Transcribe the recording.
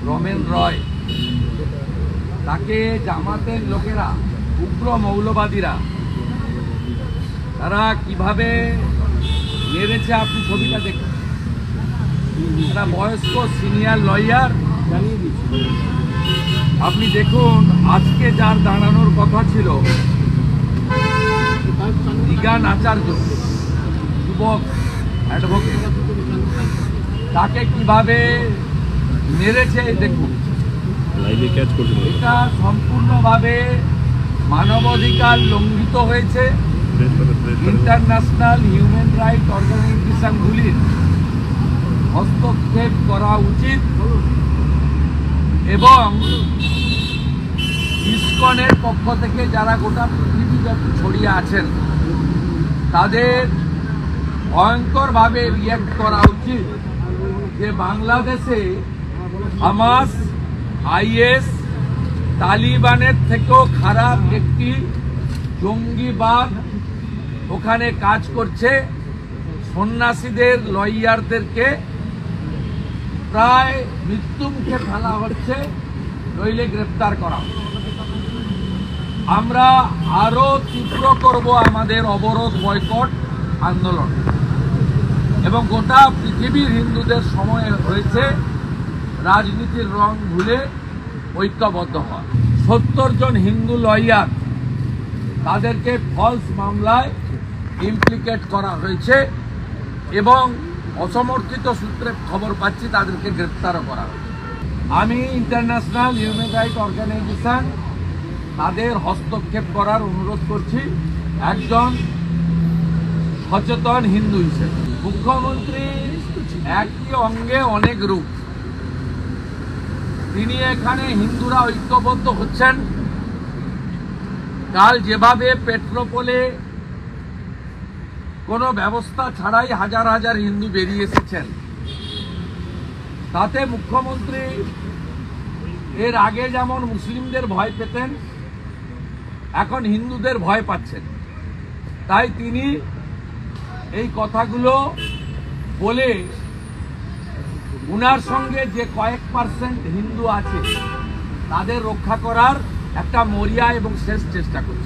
রমেন রয়, তাকে জামাতের লোকেরা, উগ্র মৌলবাদীরা, তারা কিভাবে মেরেছে আপনি ছবিটা দেখুন। একটা বয়স্ক সিনিয়র লয়ার, আপনি দেখুন আজকে যার দাঁড়ানোর কথা ছিল দিগান আচার্য, যুবক অ্যাডভোকেট, তাকে কিভাবে মেরেছে দেখুন। এটা সম্পূর্ণভাবে মানবাধিকার লঙ্ঘিত হয়েছে। ইন্টারন্যাশনাল হিউম্যান রাইট অর্গানাইজেশনগুলির হস্তক্ষেপ করা উচিত এবং ইসকনের পক্ষ থেকে যারা গোটা পৃথিবীব্যাপী ছড়িয়ে আছেন তাদের ভয়ঙ্করভাবে রিয়্যাক্ট করা উচিত যে বাংলাদেশে হামাস, আইএস, তালিবানের থেকেও খারাপ একটি জঙ্গিবাদ ওখানে কাজ করছে। সন্ন্যাসীদের, লয়ারদেরকে প্রায় মৃত্যুমুখে ফেলা হচ্ছে, নইলে গ্রেপ্তার করা। আমরা আরো তীব্র করব আমাদের অবরোধ, বয়কট আন্দোলন, এবং গোটা পৃথিবীর হিন্দুদের সময় হয়েছে রাজনীতির রং ভুলে ঐক্যবদ্ধ হওয়া। 70 জন হিন্দু লয়ার, তাদেরকে ফলস মামলায় ইমপ্লিকেট করা হয়েছে এবং অসমর্থিত সূত্রে খবর পাচ্ছি তাদেরকে গ্রেপ্তারও করা হয়েছে। আমি ইন্টারন্যাশনাল হিউম্যান রাইট অর্গানাইজেশন তাদের হস্তক্ষেপ করার অনুরোধ করছি একজন সচেতন হিন্দু হিসেবে। মুখ্যমন্ত্রী একই অঙ্গে অনেক রূপ। তিনি এখানে হিন্দুরা ঐক্যবদ্ধ হচ্ছেন। কাল যেভাবে পেট্রোপোলে কোনো ব্যবস্থা ছাড়াই হাজার হাজার হিন্দু বেরিয়ে এসেছেন, তাতে মুখ্যমন্ত্রী এর আগে যেমন মুসলিমদের ভয় পেতেন, এখন হিন্দুদের ভয় পাচ্ছেন। তাই তিনি এই কথাগুলো বলে উনার সঙ্গে যে কয়েক পার্সেন্ট হিন্দু আছে তাদের রক্ষা করার একটা মরিয়া এবং শেষ চেষ্টা করছে।